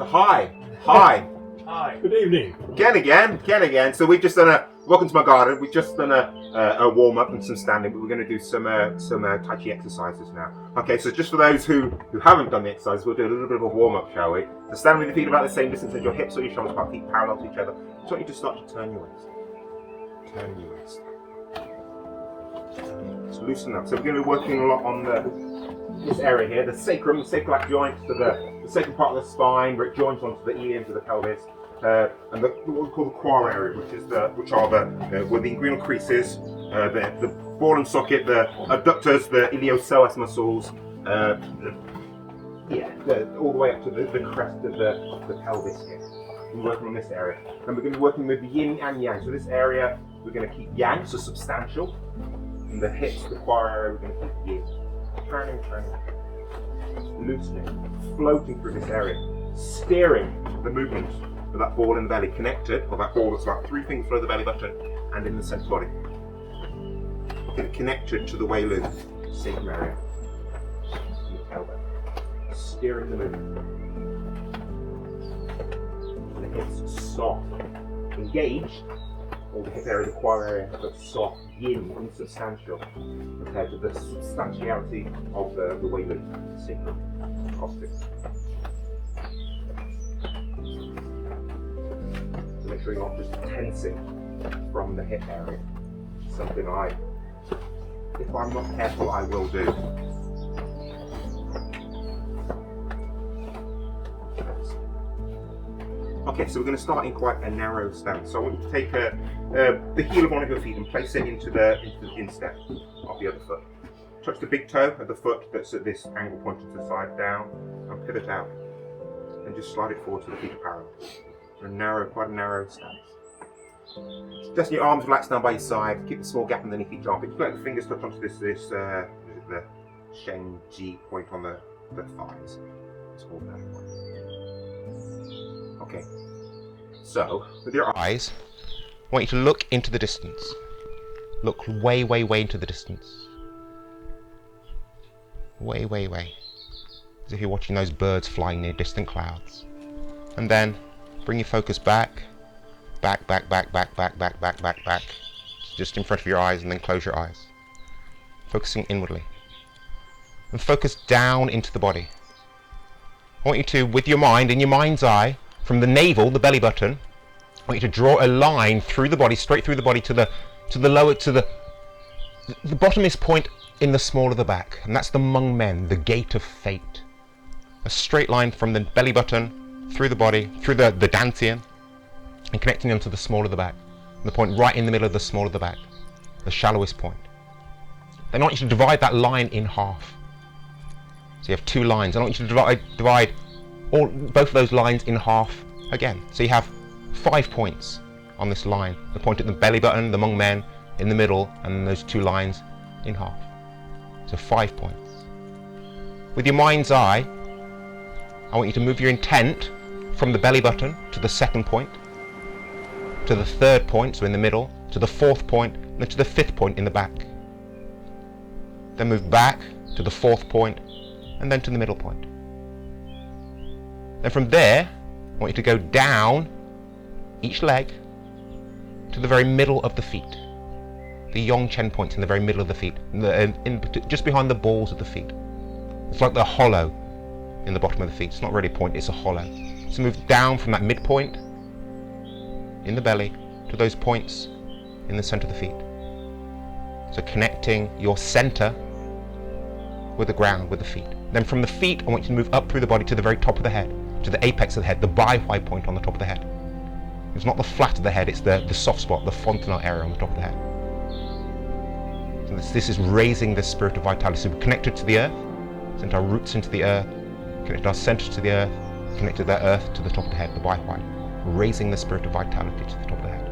So hi. Hi. Good evening. Again. So we've just done welcome to my garden. We've just done a warm up and some standing, but we're going to do some Tai Chi exercises now. Okay, so just for those who haven't done the exercises, we'll do a little bit of a warm up, shall we? So stand with your feet about the same distance as your hips or your shoulders, apart, feet parallel to each other. I just want you to start to turn your waist. Turn your waist. Just loosen up. So we're going to be working a lot on this area here, the sacrum, the sacral joint, so the sacral part of the spine, where it joins onto the ilium to the pelvis. And what we call the quar area, where the inguinal creases, the ball and socket, the abductors, the iliopsoas muscles, all the way up to the crest of the pelvis here. We're working on this area. And we're going to be working with the yin and yang. So this area, we're going to keep yang, so substantial. And the hips, the quar area, we're going to keep yin. Turning, loosening, floating through this area, steering the movement of that ball in the belly, connected, or that ball that's about 3 fingers below the belly button and in the centre body. Connected to the way loop, sacrum area, and the tailbone. Steering the movement. And the hips soft, engaged, all the hip area, the quar area, but soft, yin, insubstantial, compared to the substantiality of the way loop, sacrum, costic. Make sure you're not just tensing from the hip area. Something if I'm not careful, I will do. Okay, so we're going to start in quite a narrow stance. So I want you to take the heel of one of your feet and place it into the instep of the other foot. Touch the big toe of the foot that's at this angle pointing to the side down, and pivot out, and just slide it forward so the feet are parallel. Quite a narrow stance. Just your arms relaxed down by your side. Keep a small gap underneath each armpit. Just let the fingers touch onto the Shen Ji point on the thighs. Just hold that point. Okay. So, with your eyes, I want you to look into the distance. Look way, way, way into the distance. Way, way, way. As if you're watching those birds flying near distant clouds. And then bring your focus back, just in front of your eyes, and then close your eyes, focusing inwardly. And focus down into the body. I want you to, with your mind, in your mind's eye, from the navel, the belly button, I want you to draw a line through the body, straight through the body to the bottomest point in the small of the back, and that's the Hmong men, the gate of fate. A straight line from the belly button through the body, through the dantian, and connecting them to the small of the back. And the point right in the middle of the small of the back, the shallowest point. Then I want you to divide that line in half. So you have 2 lines. I want you to divide both of those lines in half again. So you have 5 points on this line. The point at the belly button, the Hmong men in the middle, and those 2 lines in half. So 5 points. With your mind's eye, I want you to move your intent from the belly button to the 2nd point, to the 3rd point, so in the middle, to the 4th point, and then to the 5th point in the back. Then move back to the 4th point, and then to the middle point. Then from there, I want you to go down each leg to the very middle of the feet. The Yongchen points in the very middle of the feet, just behind the balls of the feet. It's like the hollow in the bottom of the feet. It's not really a point, it's a hollow. So move down from that midpoint in the belly to those points in the center of the feet. So connecting your center with the ground, with the feet. Then from the feet, I want you to move up through the body to the very top of the head, to the apex of the head, the Bai-Huai point on the top of the head. It's not the flat of the head, it's the soft spot, the fontanel area on the top of the head. So this is raising the spirit of vitality. So we're connected to the earth, sent our roots into the earth, connected our center to the earth, connected that earth to the top of the head, the Bai-Huai, raising the spirit of vitality to the top of the head.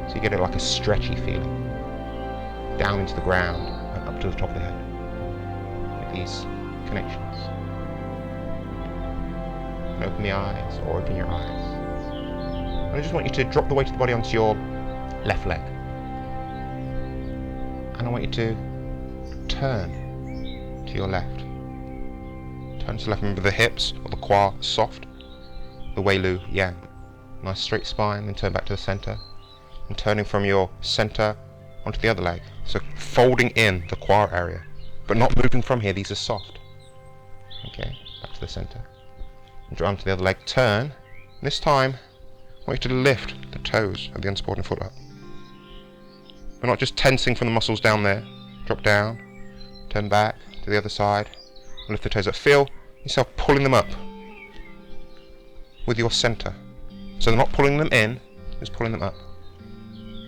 So you get it like a stretchy feeling, down into the ground and up to the top of the head, with these connections. And open the eyes, or open your eyes. And I just want you to drop the weight of the body onto your left leg. And I want you to turn to your left. Turn to the left. Remember the hips or the qua soft. The Wei Lu Yang. Nice straight spine, then turn back to the center. And turning from your center onto the other leg. So folding in the qua area, but not moving from here. These are soft. Okay, back to the center. And draw onto the other leg. Turn. And this time, I want you to lift the toes of the unsupported foot up. We're not just tensing from the muscles down there. Drop down. Turn back to the other side. And lift the toes up. Feel yourself pulling them up with your center. So they're not pulling them in, just pulling them up.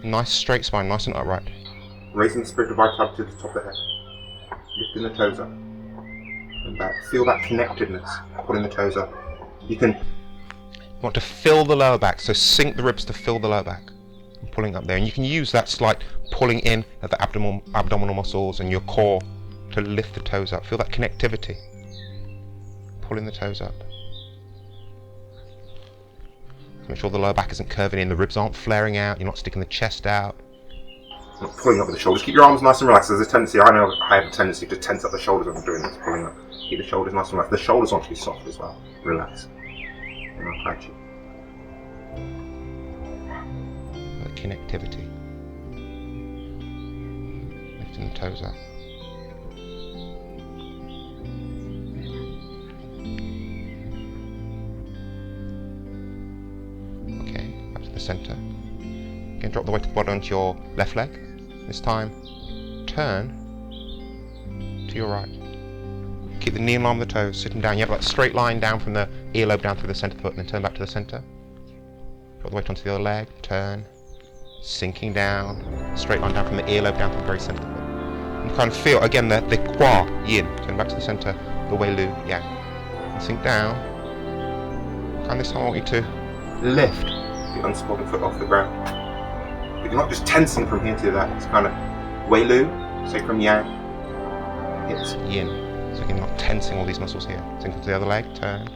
Nice straight spine, nice and upright. Raising the spiritual vitality to the top of the head. Lifting the toes up. And back. Feel that connectedness, pulling the toes up. You want to fill the lower back, so sink the ribs to fill the lower back. And pulling up there. And you can use that slight pulling in of the abdominal muscles and your core to lift the toes up. Feel that connectivity. Pulling the toes up. Make sure the lower back isn't curving in, the ribs aren't flaring out, you're not sticking the chest out. Not pulling up with the shoulders. Keep your arms nice and relaxed. There's a tendency, I know I have a tendency to tense up the shoulders when I'm doing this, pulling up. Keep the shoulders nice and relaxed. The shoulders want to be soft as well. Relax. In our Tai Chi. The connectivity. Lifting the toes up. The center. Again, drop the weight of the body onto your left leg. This time, turn to your right. Keep the knee in line with the toes, sitting down. You have that straight line down from the earlobe down through the center of the foot, and then turn back to the center. Drop the weight onto the other leg, turn, sinking down, straight line down from the earlobe down to the very center of the foot. And kind of feel, again, the qua, yin. Turn back to the center, the Wei Lu, yang. And sink down. And this time I want you to lift the unsupported foot off the ground. But you're not just tensing from here to that, it's kind of Wei Lu, Sacrum Yang, hips Yin. So again, not tensing all these muscles here. Sink onto the other leg, turn.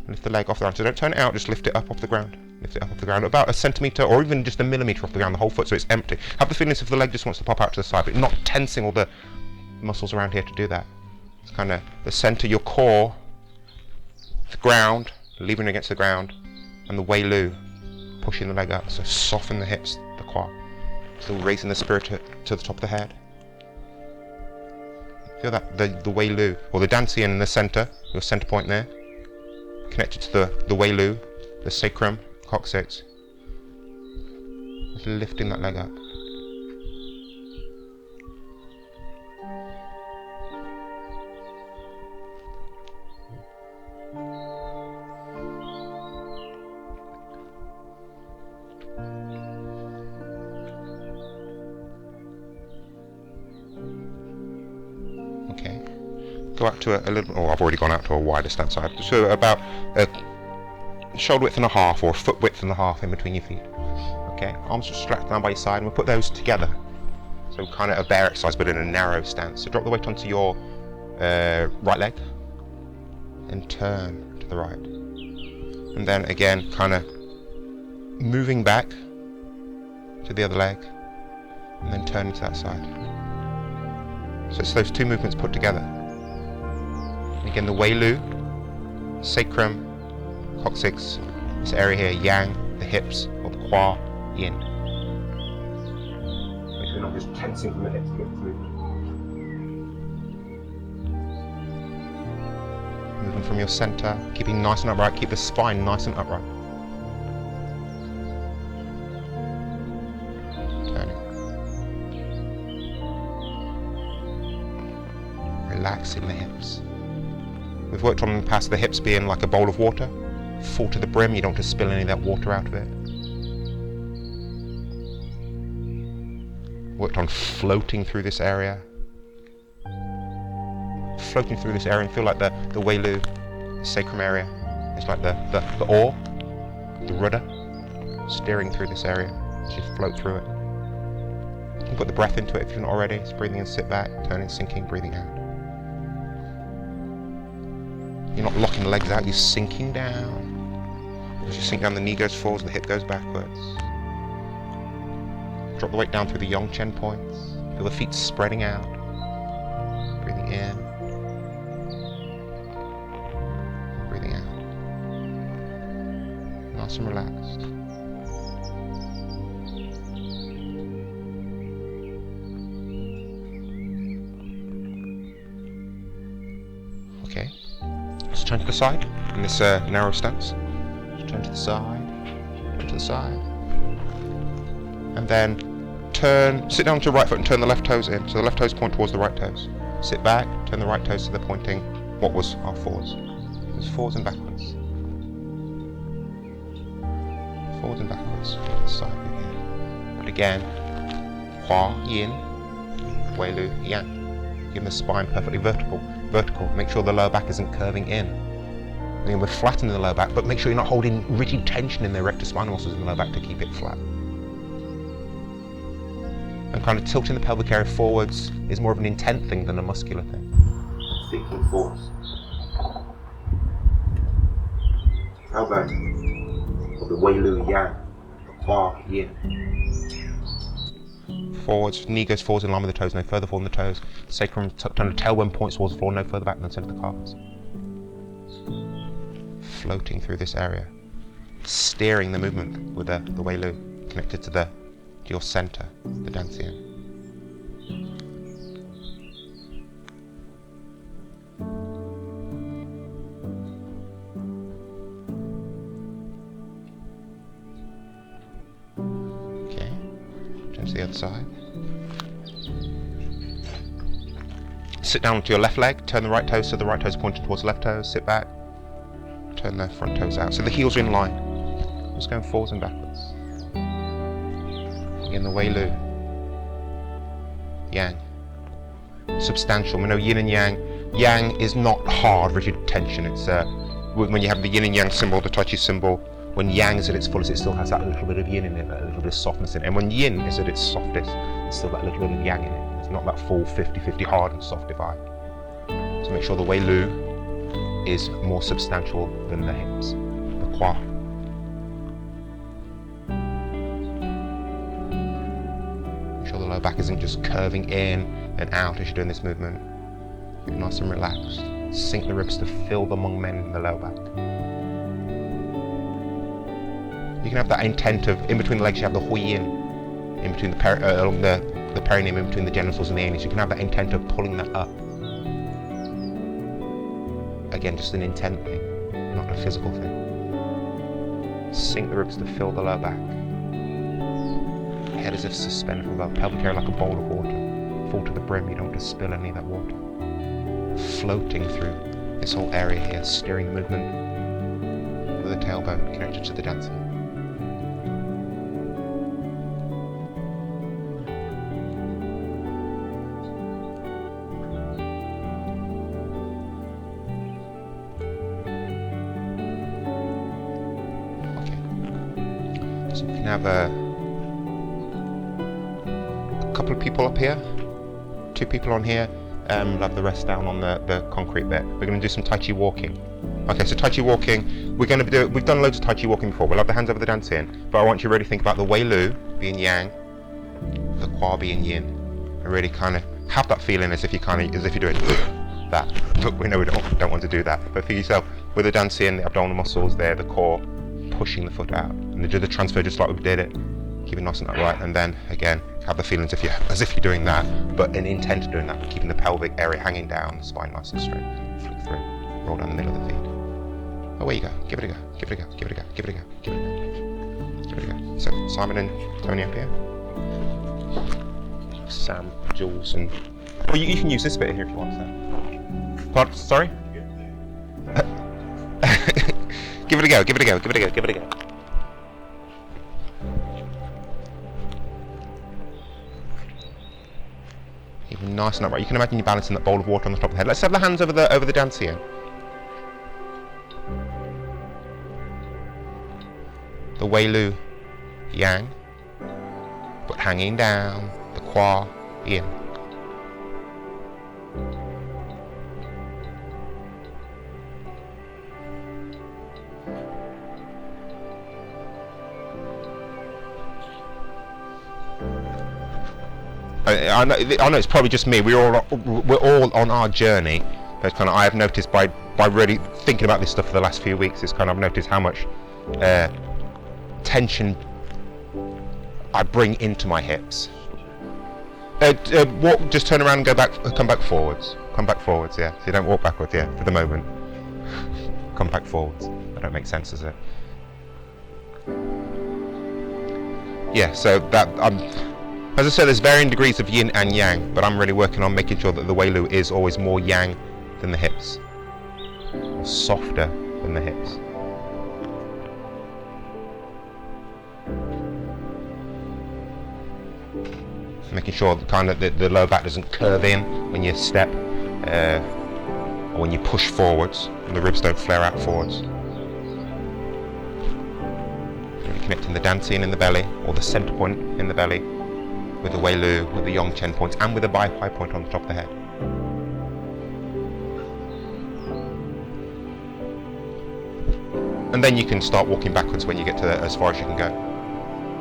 Lift the leg off the ground. So don't turn it out, just lift it up off the ground. Lift it up off the ground, about a centimetre or even just a millimetre off the ground, the whole foot, so it's empty. Have the feeling as if the leg just wants to pop out to the side, but you're not tensing all the muscles around here to do that. It's kind of the centre, your core, the ground, leaving it against the ground, and the Wei Lu, pushing the leg up, so soften the hips, the qua. Still raising the spirit to the top of the head. Feel that, the Wei Lu, or the Dancian in the center, your center point there, connected to the Wei Lu, the sacrum, coccyx. Just lifting that leg up. Okay, go out to a little, oh, I've already gone out to a wider stance side, so about a shoulder width and a half, or a foot width and a half in between your feet. Okay, arms just strapped down by your side, and we'll put those together. So kind of a bear exercise, but in a narrow stance. So drop the weight onto your right leg, and turn to the right. And then again, kind of moving back to the other leg, and then turning to that side. So it's those two movements put together. And again, the Wei Lu, sacrum, coccyx, this area here, yang, the hips, or the qua, yin. Make sure you're not just tensing from the hips to get through. Moving from your center, keeping nice and upright, keep the spine nice and upright. Relaxing the hips. We've worked on in the past the hips being like a bowl of water, full to the brim. You don't want to spill any of that water out of it. Worked on floating through this area. Floating through this area, and feel like the Wei Lu, the sacrum area. It's like the oar, the rudder, steering through this area as you float through it. You can put the breath into it if you're not already. Just breathing in, sit back, turning, sinking, breathing out. You're not locking the legs out, you're sinking down. As you sink down, the knee goes forwards, the hip goes backwards. Drop the weight down through the Yongchen points. Feel the feet spreading out. Breathing in. Nice and relaxed. Okay. Just turn to the side in this narrow stance. Just turn to the side. Turn to the side. And then sit down to your right foot and turn the left toes in. So the left toes point towards the right toes. Sit back, turn the right toes so they're pointing what was our forwards. It's forwards and backwards. Forwards and backwards. Side again. But again, Hua, Yin, Wei Lu, Yang. Give the spine perfectly vertical. Make sure the lower back isn't curving in. Again, we're flattening the lower back, but make sure you're not holding rigid tension in the erector spinal muscles in the lower back to keep it flat. And kind of tilting the pelvic area forwards is more of an intent thing than a muscular thing. Thinking forwards. Elbow of the Wei Lu Yang, the Hua Yin. Forwards, knee goes forwards in line with the toes, no further forward than the toes. Sacrum tucked under, tailbone points towards the floor, no further back than the centre of the calves. Floating through this area, steering the movement with the Wei Lu, connected to your centre, the Dantian. Okay, turn to the other side. Sit down to your left leg, turn the right toes so the right toes pointed towards the left toes, sit back, turn the front toes out. So the heels are in line. Just going forwards and backwards. Again, the Wei Lu. Yang. Substantial. We know yin and yang. Yang is not hard, rigid tension. It's when you have the yin and yang symbol, the Tai Chi symbol, when yang is at its fullest, it still has that little bit of yin in it, that little bit of softness in it. And when yin is at its softest, it's still that little bit of yang in it. It's not that full 50-50 hard and soft divide. So make sure the Wei Lu is more substantial than the hips, the Hua. Make sure the lower back isn't just curving in and out as you're doing this movement. Keep it nice and relaxed. Sink the ribs to fill the Hmong men in the lower back. You can have that intent of, in between the legs you have the Hui Yin, in between the perineum, in between the genitals and the anus. You can have that intent of pulling that up. Again, just an intent thing, not a physical thing. Sink the ribs to fill the lower back. Head as if suspended from above, pelvic area like a bowl of water. Full to the brim, you don't want to spill any of that water. Floating through this whole area here, steering the movement with the tailbone connected to the dancer. So we can have a couple of people up here, 2 people on here, we'll have the rest down on the concrete bit. We're going to do some Tai Chi walking. Okay, so Tai Chi walking, we've done loads of Tai Chi walking before. We'll have the hands over the dancing, but I want you to really think about the Wei Lu being Yang, the Hua being Yin, and really kind of have that feeling as if you're doing that. But we know we don't want to do that. But for yourself, with the dancing, the abdominal muscles there, the core, pushing the foot out, and do the transfer just like we did it. Keep it nice and upright, and then again have the feeling as if you're doing that, but an intent of doing that, keeping the pelvic area hanging down, the spine nice and straight. Flick through, roll down the middle of the feet. Away you go. Give it a go. Give it a go. Give it a go. Give it a go. Give it a go. Give it a go. So Simon and Tony up here. Sam, Jules, and you can use this bit here if you want, Sam. What? Sorry. Give it a go, give it a go, give it a go, give it a go. Even nice and upright. You can imagine you balancing that bowl of water on the top of the head. Let's have the hands over the dancian. The Wei Lu Yang, but hanging down, the Hua Yin. I know it's probably just me. We're all on our journey. But kind of I have noticed by really thinking about this stuff for the last few weeks. It's kind of I've noticed how much tension I bring into my hips. Walk, just turn around and come back forwards. Come back forwards, yeah. So you don't walk backwards, yeah, for the moment. Come back forwards. That don't make sense, does it? Yeah, so that, as I said, there's varying degrees of yin and yang, but I'm really working on making sure that the Wei Lu is always more yang than the hips. Softer than the hips. Making sure that kind of the lower back doesn't curve in when you step, or when you push forwards, and the ribs don't flare out forwards. Really connecting the dancing in the belly, or the center point in the belly, with the Wei Lu, with the Yong Chen points, and with the Bai Pai point on the top of the head. And then you can start walking backwards when you get to as far as you can go.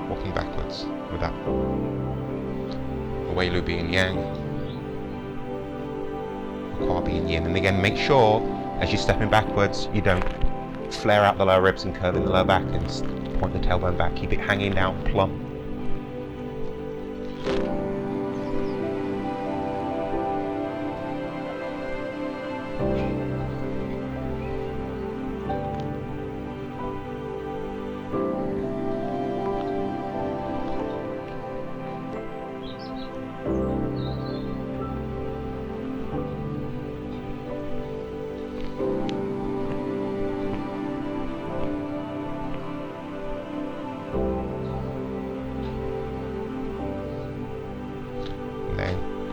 Walking backwards with that. Wei Lu being yang, Kwa being yin, and again make sure as you're stepping backwards you don't flare out the lower ribs and curve in the lower back and point the tailbone back, keep it hanging down plump.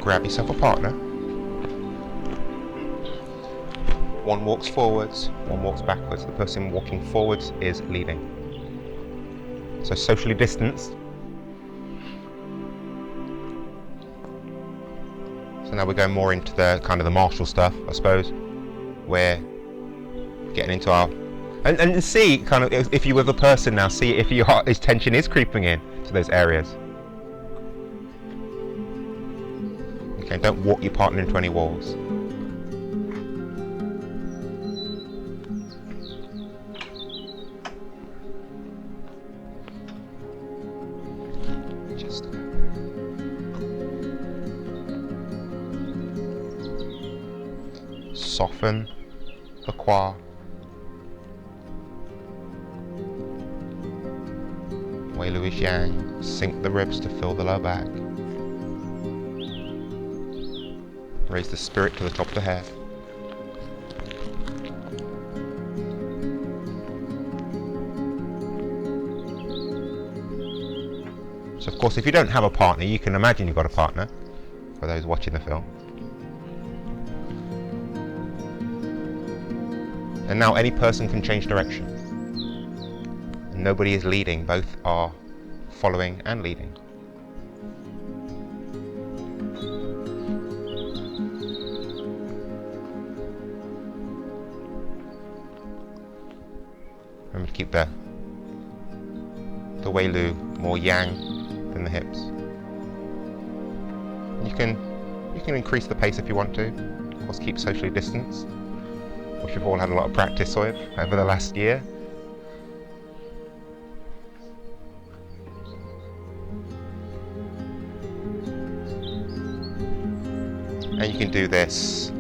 Grab yourself a partner. One walks forwards, one walks backwards. The person walking forwards is leading. So socially distanced. So now we're going more into the kind of the martial stuff, I suppose. We're getting into our and see kind of if you're with a person now, see if your heart, his tension is creeping in to those areas. Okay, don't walk your partner into any walls. Just soften the Kwa. Wei Lu is yang. Sink the ribs to fill the lower back. Raise the spirit to the top of the head. So of course if you don't have a partner, you can imagine you've got a partner, for those watching the film. And now any person can change direction. And nobody is leading, both are following and leading. Remember to keep the Wei Lu more yang than the hips. You can increase the pace if you want to. Of course, keep socially distanced, which we've all had a lot of practice with over the last year. And you can do this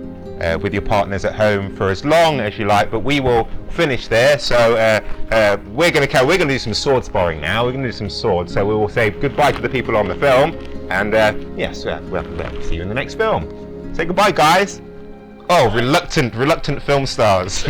with your partners at home for as long as you like, but we will finish there. So we're going to do some sword sparring now. We're going to do some swords. So we will say goodbye to the people on the film, and yes, we'll see you in the next film. Say goodbye, guys. Oh, reluctant film stars.